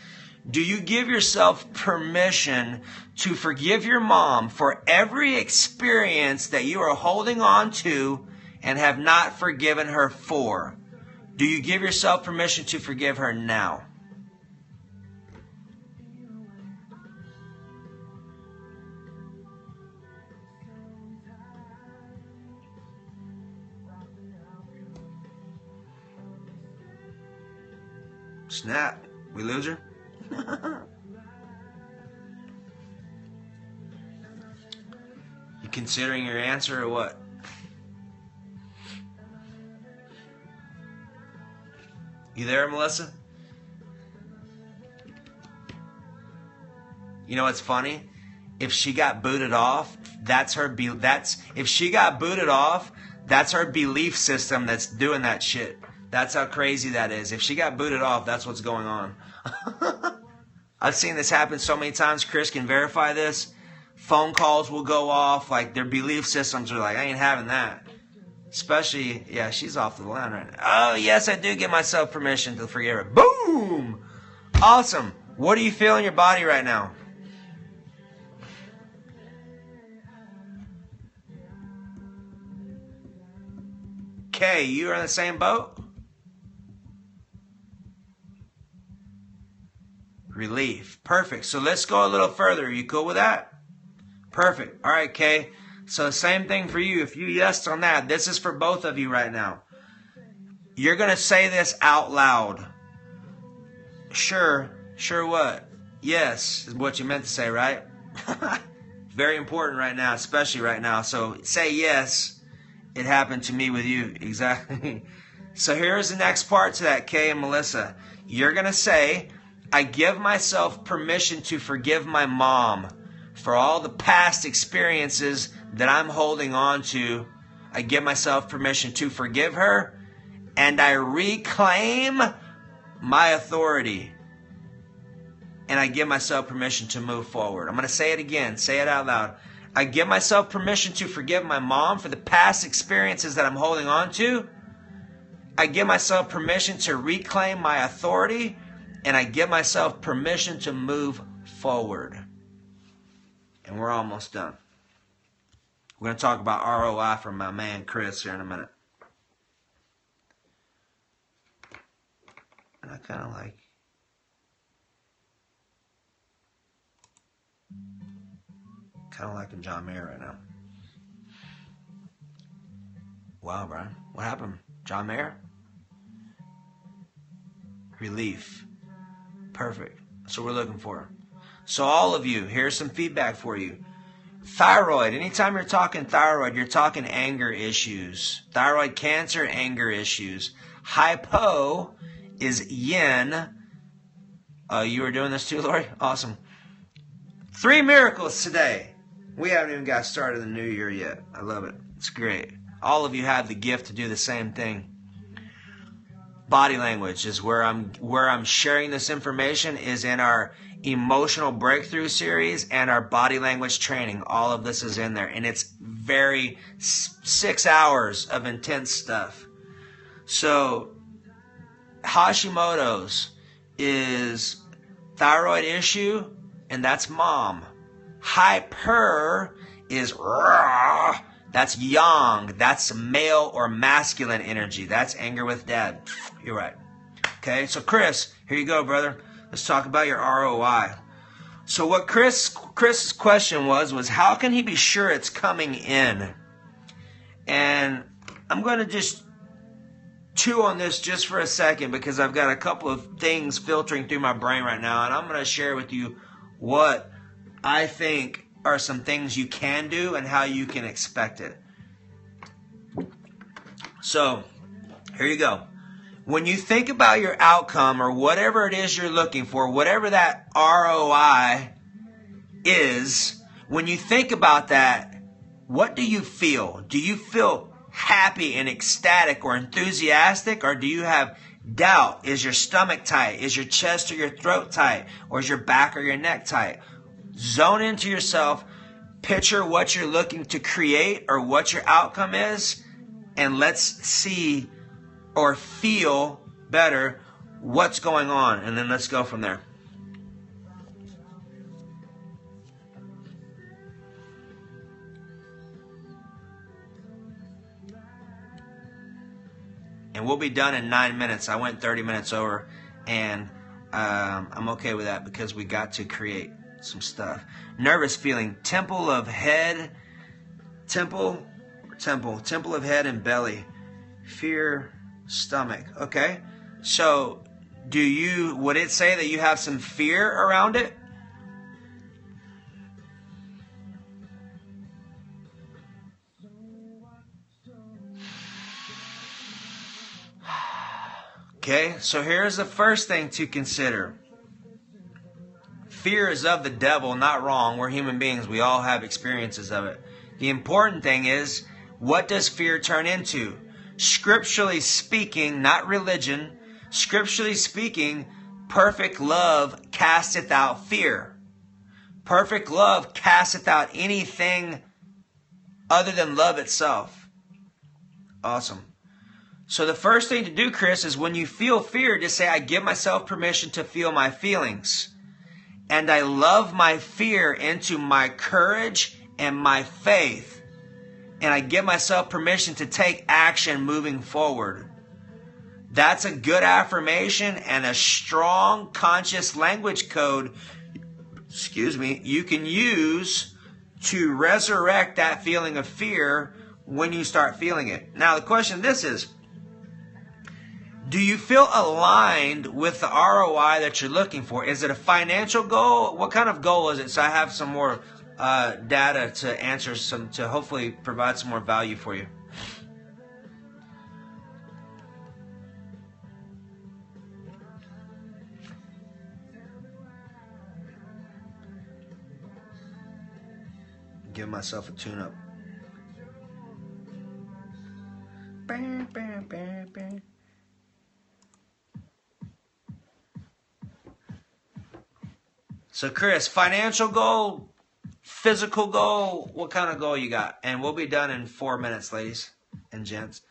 do you give yourself permission to forgive your mom for every experience that you are holding on to and have not forgiven her for? Do you give yourself permission to forgive her now? Snap. We lose her? You considering your answer or what? You there, Melissa? You know what's funny? If she got booted off, if she got booted off, that's her belief system that's doing that shit. That's how crazy that is. If she got booted off, that's what's going on. I've seen this happen so many times. Chris can verify this. Phone calls will go off. Like, their belief systems are like, I ain't having that. Especially, yeah, she's off the line right now. Oh, yes, I do give myself permission to forgive her. Boom! Awesome. What do you feel in your body right now? Okay, you are in the same boat? Relief. Perfect. So let's go a little further. Are you cool with that? Perfect. All right, Kay. So same thing for you. If you yes on that, this is for both of you right now. You're going to say this out loud. Sure. Sure what? Yes is what you meant to say, right? Very important right now, especially right now. So say yes. It happened to me with you. Exactly. So here's the next part to that, Kay and Melissa. You're going to say, I give myself permission to forgive my mom for all the past experiences that I'm holding on to. I give myself permission to forgive her, and I reclaim my authority. And I give myself permission to move forward. I'm going to say it again. Say it out loud. I give myself permission to forgive my mom for the past experiences that I'm holding on to. I give myself permission to reclaim my authority. And I give myself permission to move forward. And we're almost done. We're going to talk about ROI from my man Chris here in a minute. kind of liking John Mayer right now. Wow, Brian. What happened? John Mayer? Relief. Perfect. That's what we're looking for. So all of you, here's some feedback for you. Thyroid. Anytime you're talking thyroid, you're talking anger issues. Thyroid cancer, anger issues. Hypo is yin. You were doing this too, Lori? Awesome. 3 miracles today. We haven't even got started in the new year yet. I love it. It's great. All of you have the gift to do the same thing. Body language is where I'm sharing this information, is in our emotional breakthrough series and our body language training. All of this is in there, and it's very 6 hours of intense stuff. So Hashimoto's is thyroid issue, and that's mom. Hyper is raw. That's yang. That's male or masculine energy. That's anger with dad. You're right. Okay, so Chris, here you go, brother. Let's talk about your ROI. So what Chris's question was how can he be sure it's coming in? And I'm going to just chew on this just for a second, because I've got a couple of things filtering through my brain right now, and I'm going to share with you what I think are some things you can do and how you can expect it. So, here you go. When you think about your outcome or whatever it is you're looking for, whatever that ROI is, when you think about that, what do you feel? Do you feel happy and ecstatic or enthusiastic, or do you have doubt? Is your stomach tight? Is your chest or your throat tight? Or is your back or your neck tight? Zone into yourself, picture what you're looking to create or what your outcome is, and let's see or feel better what's going on, and then let's go from there. And we'll be done in 9 minutes. I went 30 minutes over, and I'm okay with that because we got to create some stuff. Nervous feeling. Temple of head and belly. Fear, stomach. Okay. So would it say that you have some fear around it? Okay, so here's the first thing to consider. Fear is of the devil, not wrong. We're human beings. We all have experiences of it. The important thing is, what does fear turn into? Scripturally speaking, not religion, scripturally speaking, perfect love casteth out fear. Perfect love casteth out anything other than love itself. Awesome. So the first thing to do, Chris, is when you feel fear, just say, I give myself permission to feel my feelings. And I love my fear into my courage and my faith. And I give myself permission to take action moving forward. That's a good affirmation and a strong conscious language code, you can use to resurrect that feeling of fear when you start feeling it. Now the question is, do you feel aligned with the ROI that you're looking for? Is it a financial goal? What kind of goal is it? So I have some more data to answer to hopefully provide some more value for you. Give myself a tune-up. Bam, bam, bam, bam. So Chris, financial goal, physical goal, what kind of goal you got? And we'll be done in 4 minutes, ladies and gents.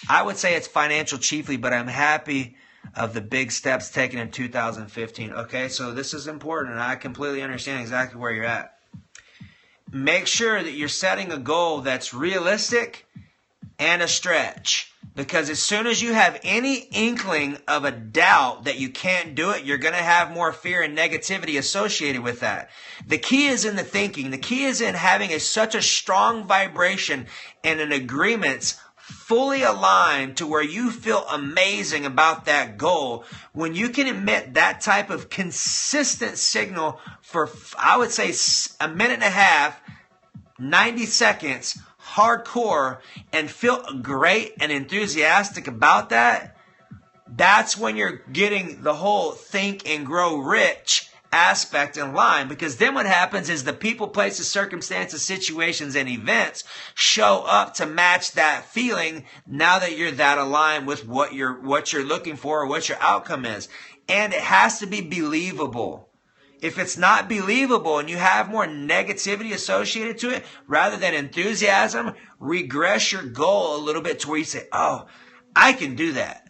I would say it's financial chiefly, but I'm happy of the big steps taken in 2015. Okay, so this is important, and I completely understand exactly where you're at. Make sure that you're setting a goal that's realistic and a stretch. Because as soon as you have any inkling of a doubt that you can't do it, you're going to have more fear and negativity associated with that. The key is in the thinking. The key is in having such a strong vibration and an agreement fully aligned to where you feel amazing about that goal. When you can emit that type of consistent signal for, I would say, a minute and a half, 90 seconds, hardcore, and feel great and enthusiastic about that, that's when you're getting the whole think and grow rich aspect in line. Because then what happens is the people, places, circumstances, situations, and events show up to match that feeling now that you're that aligned with what you're looking for or what your outcome is. And it has to be believable. If it's not believable and you have more negativity associated to it rather than enthusiasm, regress your goal a little bit to where you say, oh, I can do that.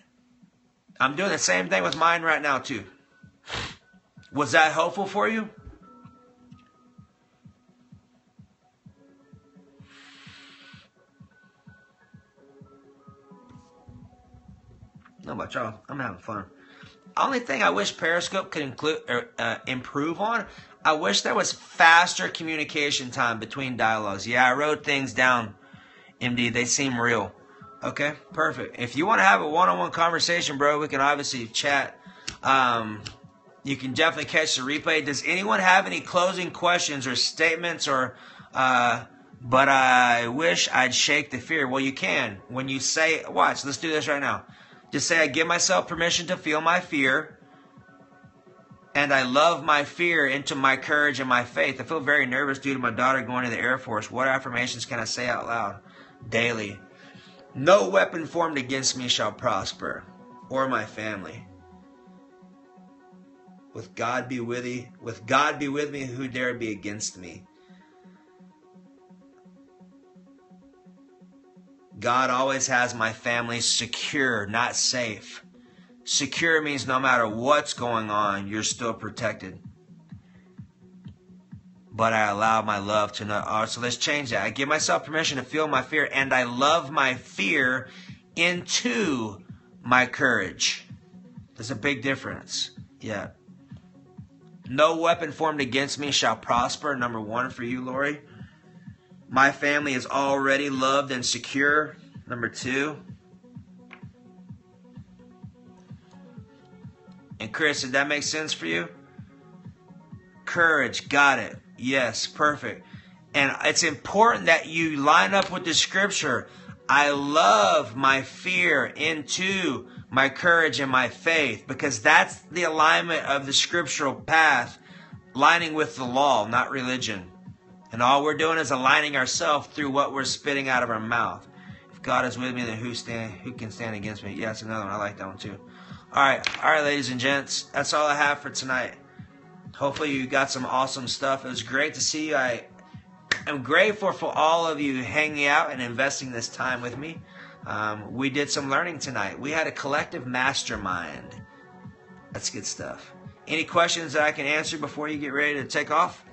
I'm doing the same thing with mine right now too. Was that helpful for you? Not much. I'm having fun. Only thing I wish Periscope could improve on, I wish there was faster communication time between dialogues. Yeah, I wrote things down, MD. They seem real. Okay, perfect. If you want to have a one-on-one conversation, bro, we can obviously chat. You can definitely catch the replay. Does anyone have any closing questions or statements or, but I wish I'd shake the fear? Well, you can. When you say, watch, let's do this right now. Just say, I give myself permission to feel my fear, and I love my fear into my courage and my faith. I feel very nervous due to my daughter going to the Air Force. What affirmations can I say out loud daily? No weapon formed against me shall prosper, or my family. With God be with me, who dare be against me? God always has my family secure, not safe. Secure means no matter what's going on, you're still protected. But I allow my love to not. So let's change that. I give myself permission to feel my fear, and I love my fear into my courage. There's a big difference. Yeah. No weapon formed against me shall prosper. Number one for you, Lori. My family is already loved and secure. Number two. And Chris, did that make sense for you? Courage, got it. Yes, perfect. And it's important that you line up with the scripture. I love my fear into my courage and my faith, because that's the alignment of the scriptural path, lining with the law, not religion. And all we're doing is aligning ourselves through what we're spitting out of our mouth. If God is with me, then who can stand against me? Yeah, that's another one. I like that one too. All right, ladies and gents. That's all I have for tonight. Hopefully you got some awesome stuff. It was great to see you. I am grateful for all of you hanging out and investing this time with me. We did some learning tonight. We had a collective mastermind. That's good stuff. Any questions that I can answer before you get ready to take off?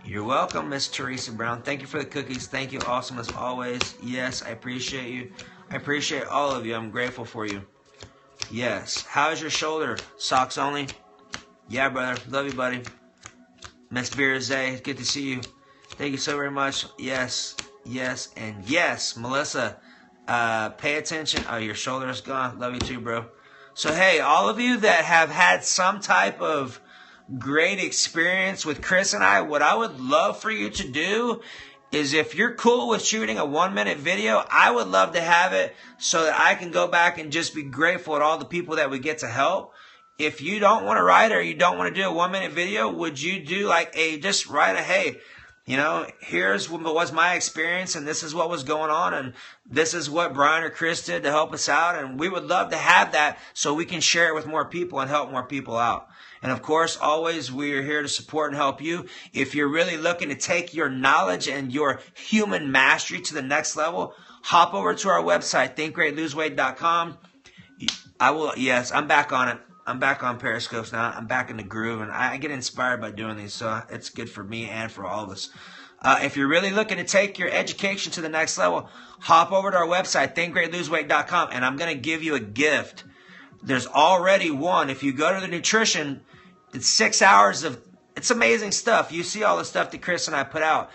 You're welcome, Miss Teresa Brown. Thank you for the cookies. Thank you. Awesome as always. Yes, I appreciate you. I appreciate all of you. I'm grateful for you. Yes. How's your shoulder? Socks only? Yeah, brother. Love you, buddy. Miss Birzay, good to see you. Thank you so very much. Yes, yes, and yes. Melissa, pay attention. Oh, your shoulder is gone. Love you too, bro. So, hey, all of you that have had some type of great experience with Chris and I, what I would love for you to do is, if you're cool with shooting a 1-minute video, I would love to have it so that I can go back and just be grateful at all the people that we get to help. If you don't want to write, or you don't want to do a 1-minute video, would you do like just write a, hey, you know, here's what was my experience, and this is what was going on, and this is what Brian or Chris did to help us out, and we would love to have that so we can share it with more people and help more people out. And of course, always we are here to support and help you. If you're really looking to take your knowledge and your human mastery to the next level, hop over to our website, thinkgreatloseweight.com. Yes, I'm back on it. I'm back on Periscopes now. I'm back in the groove, and I get inspired by doing these, so it's good for me and for all of us. If you're really looking to take your education to the next level, hop over to our website, thinkgreatloseweight.com, and I'm going to give you a gift. There's already one. If you go to the nutrition, it's 6 hours of, it's amazing stuff. You see all the stuff that Chris and I put out.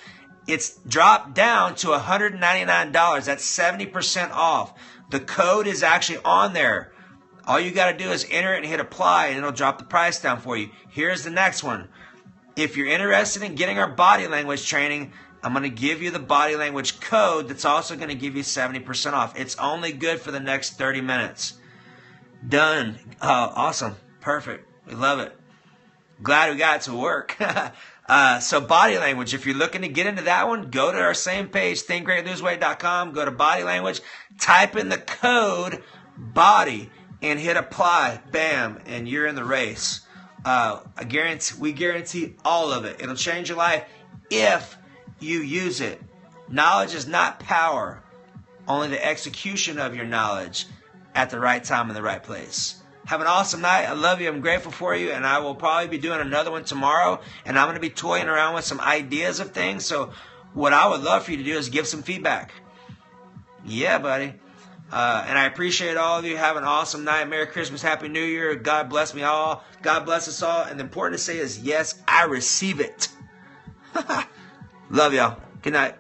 It's dropped down to $199. That's 70% off. The code is actually on there. All you got to do is enter it and hit apply, and it'll drop the price down for you. Here's the next one. If you're interested in getting our body language training, I'm going to give you the body language code that's also going to give you 70% off. It's only good for the next 30 minutes. Done. Oh, awesome. Perfect. We love it. Glad we got it to work. So body language, if you're looking to get into that one, go to our same page, thinkgreatloseweight.com, go to body language, type in the code BODY, and hit apply. Bam, and you're in the race. We guarantee all of it. It'll change your life if you use it. Knowledge is not power, only the execution of your knowledge at the right time in the right place. Have an awesome night. I love you. I'm grateful for you. And I will probably be doing another one tomorrow. And I'm going to be toying around with some ideas of things. So what I would love for you to do is give some feedback. Yeah, buddy. And I appreciate all of you. Have an awesome night. Merry Christmas. Happy New Year. God bless me all. God bless us all. And the important to say is, yes, I receive it. Love y'all. Good night.